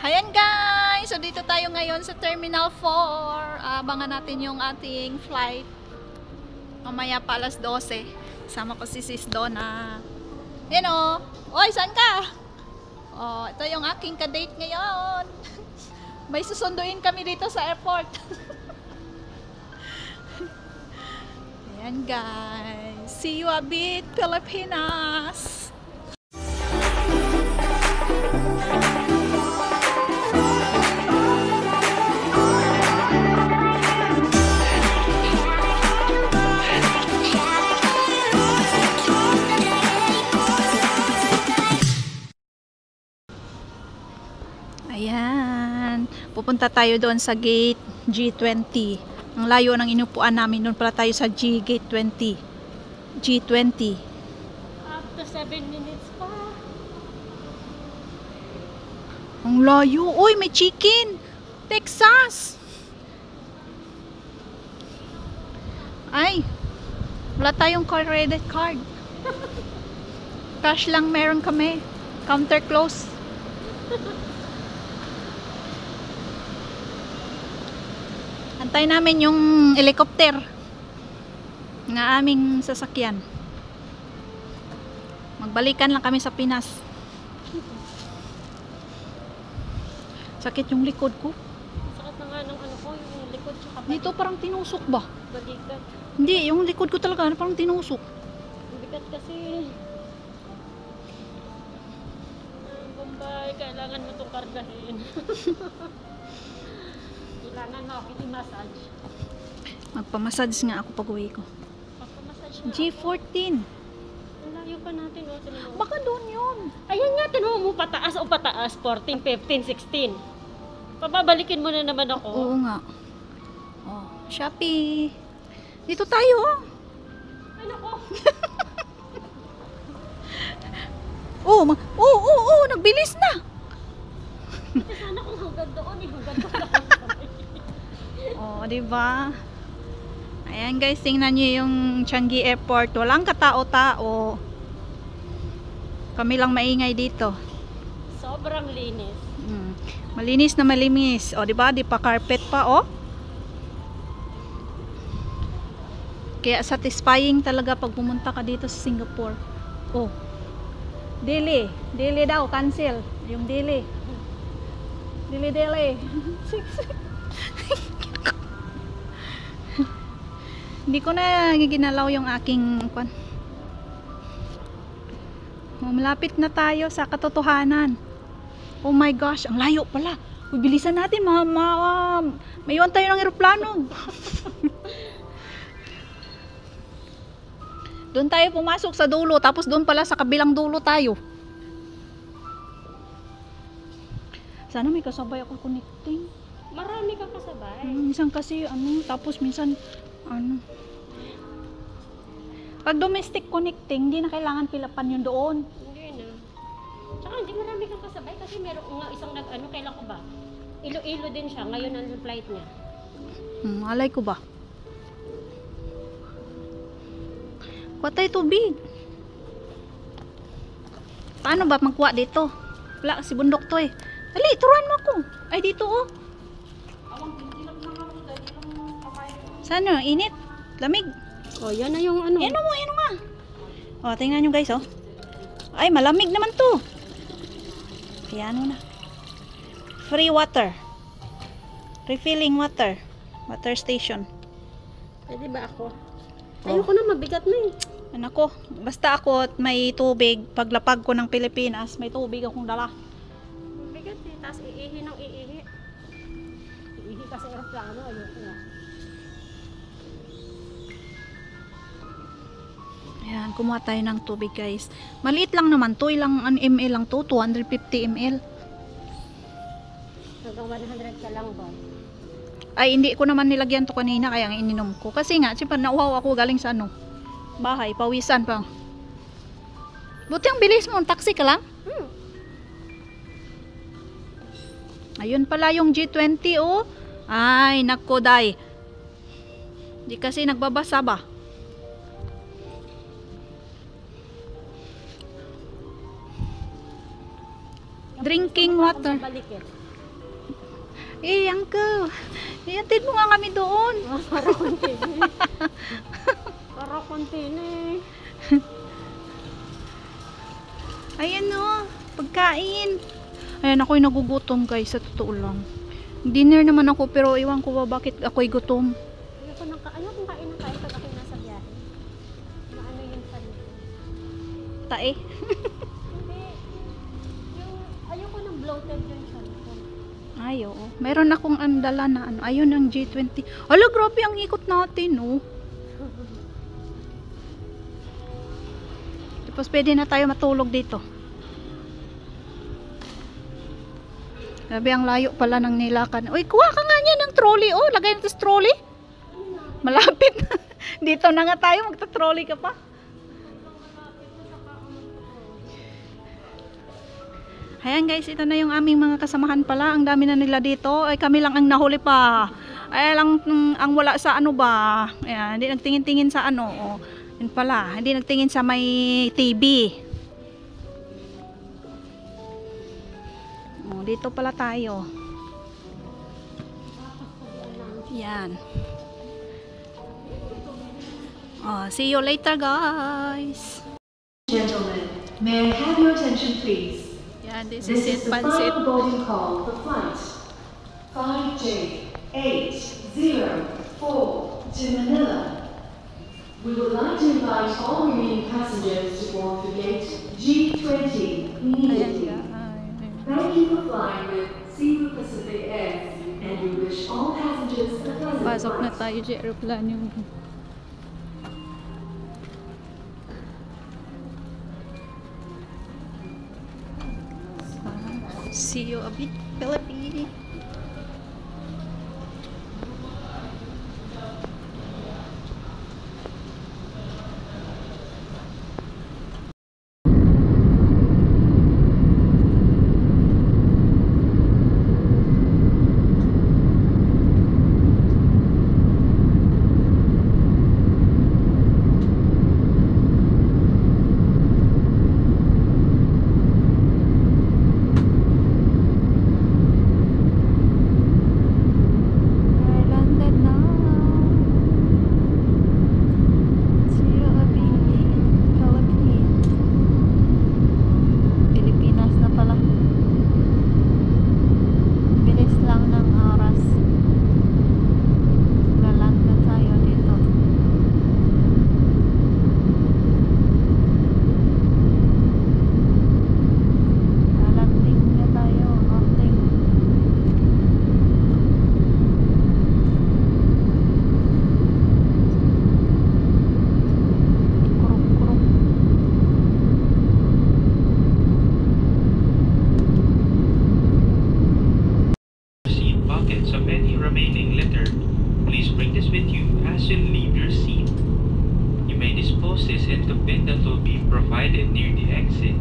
Ayan guys, so dito tayo ngayon sa Terminal 4. Abangan natin yung ating flight. Mamaya pa alas 12. Sama ko si Sis Donna. Yan o. Oy, saan ka? Oh, ito yung aking kadate ngayon. May susunduin kami dito sa airport. Ayan guys. See you a bit, Pilipinas. Ayan. Pupunta tayo doon sa gate G20. Ang layo ng inupuan namin. Doon pala tayo sa gate 20. G20. Up to 7 minutes pa. Ang layo. Uy, may chicken. Texas. Ay. Wala tayong credit card. Cash lang meron kami. Counter close. Antay namin yung helicopter na aming sasakyan. Magbalikan lang kami sa Pinas. Sakit yung likod ko. Sakit na nga ng ano ko, yung likod tsaka Dito parang tinusok ba? balikat. Hindi, yung likod ko talaga parang tinusok. Ang bigat kasi. Bombay, kailangan mo itong kargahin. Kailangan mo ako i-massage. Magpamassage nga ako pag uwi ko. Pagpamassage na G14. Ang layo pa natin, oh. Tinan mo. Baka doon yun. Ayan nga, tinan mo pataas o pataas. 14, 15, 16. Pababalikin mo na naman ako. Oo nga. Oh, Shopee. Dito tayo. Ano ko? Nagbilis na. Kasi sana kung hanggang doon, hanggang doon ako. Oh, di ba? Ayan guys, tingnan niyo yung Changi Airport. Walang katao-tao. Kami lang maingay dito. Sobrang linis. Malinis na malinis. O, di ba? Di pa carpet pa, oh. Kaya satisfying talaga pag pumunta ka dito sa Singapore. Oh. Delhi. Delhi daw, cancel. Yung Delhi. Delhi. Hindi ko na ginalaw yung aking malapit na tayo sa katotohanan. Oh my gosh, ang layo pala. Bilisan natin, may iwan tayo ng eroplano. Doon tayo pumasok sa dulo, tapos doon pala sa kabilang dulo tayo. Sana may kasabay ako connecting. Marami kang kasabay. Minsan kasi tapos minsan pag domestic connecting, hindi na kailangan pilapan yun doon. Hindi na. Tsaka hindi marami kang kasabay kasi meron nga isang kailan ko ba? Ilo-ilo din siya. Ngayon ang flight niya. Alay ko ba? Kuha tubig. Paano ba magkuha dito? Wala kasi bundok to eh. Ali, turuan mo ako. Ay, dito oh. Sana, init. Lamig. Oh, yan na yung ano. Yan mo nga. O, tingnan nyo guys, oh. Ay, malamig naman to. Ayan na. Free water. Refilling water. Water station. Pwede ba ako? Ayoko na, mabigat na eh. Anak ko, basta ako at may tubig. Paglapag ko ng Pilipinas, may tubig akong dala. Mabigat eh. Tapos iihi ng iihi. Iihi kasi aeroplano. Ayoko na. Ayan, kumuha tayo ng tubig guys. Maliit lang naman to, ilang ml lang to, 250 ml. Hanggang 100 ka lang ba? Ay, hindi ko naman nilagyan to kanina, kaya nga ininom ko. Kasi nga, siyempre nauhaw ako galing sa bahay, pawisan pa. Buti ang bilis mo, taxi ka lang? Ayun pala yung G20 oh. Ay, nako day. Di kasi nagbabasa ba? Drinking water. Balik eh. Eh, uncle. Iatid mo nga kami doon. Para konti na eh. Para konti na eh. Ayan o, pagkain. Ayan, ako'y nagugutom guys, sa totoo lang. Dinner naman ako, pero iwan ko ba bakit ako'y gutom. Ayokong kain ng kain pag ako'y nasa biyahe. Na ano yung pan ko. Tae. Hindi. Yung, ayoko ng bloated yung pan ko. Ay, oo. Meron akong andala na ano. Ayun ang G20. Ala, grabe ang ikot natin, oh. Tapos pwede na tayo matulog dito. Grabe ang layo pala ng nilakan. Uy, kuha ka nga niya ng trolley, oh. Lagay natin sa trolley. Malapit na. Dito na nga tayo. Magta-trolley ka pa. Ayan guys, ito na yung aming mga kasamahan pala. Ang dami na nila dito. Ay kami lang ang nahuli pa. Ay lang ang wala sa ano ba. Ayan, hindi nagtingin-tingin sa ano. Oh. Yun pala, hindi nagtingin sa may TV. Oh, dito pala tayo. Yan. Oh, see you later guys. Gentlemen, may I have your attention please? Yan, this This is is the Pansit. final boarding call for flight 5J804 to Manila. We would like to invite all remaining passengers to board the gate G20 Ayan immediately. siya. Thank you for flying with Cebu Pacific Air, and we wish all passengers a pleasant Pasok na flight. tayo sa aeroplano. See you a bit, Philippines. We're landed now. See you a bit, Philippines. Pilipinas na pala. Bilis lang ng oras. Laland na tayo dito. Lalanding na tayo. Landing. Kuruk-kuruk. Seat pockets of any remaining litter. Please bring this with you as you leave your seat. You may dispose this into bin that will be provided near the exit.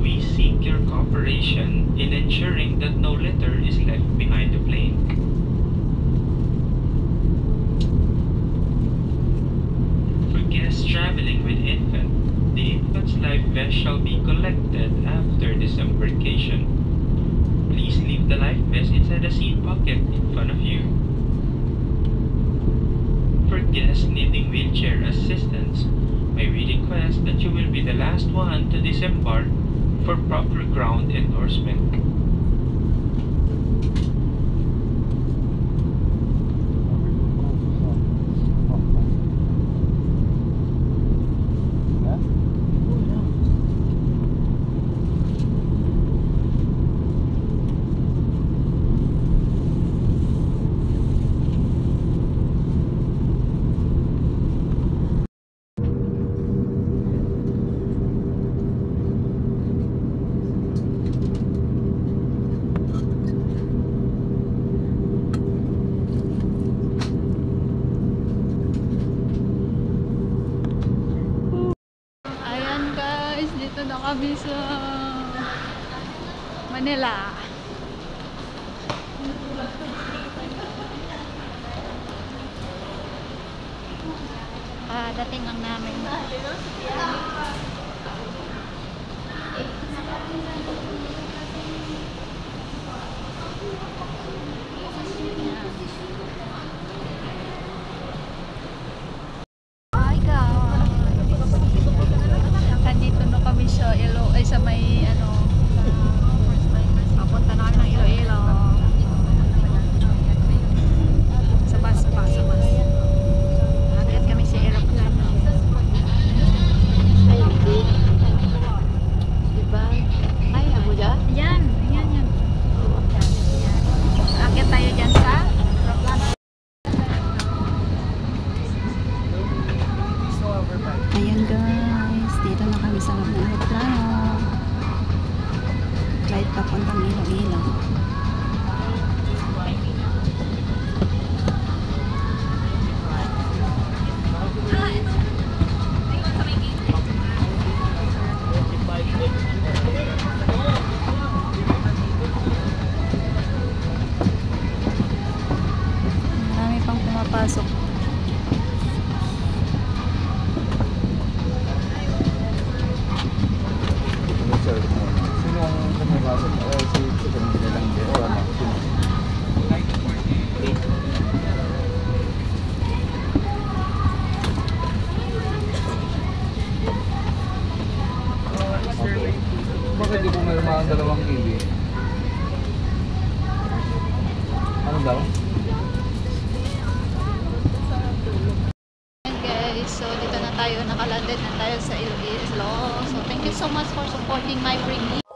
We seek your cooperation in ensuring that no litter is left behind the plane. For guests traveling with infant, the infant's life vest shall be collected after disembarkation. Please leave the life vest inside the seat pocket in front of you. For guests needing wheelchair assistance, may we request that you will be the last one to disembark for proper ground endorsement. Ayan guys, dito na kami sa Manila. Dating lang namin. pumasok. Sino ang pumasok? Si Pamela lang din. O ano? Sino? Okay. Bakit di pumirma ang 2 KB? Ano daw? And guys, so dito na tayo, nakalanded na tayo sa Iloilo. So thank you so much for supporting my bringing.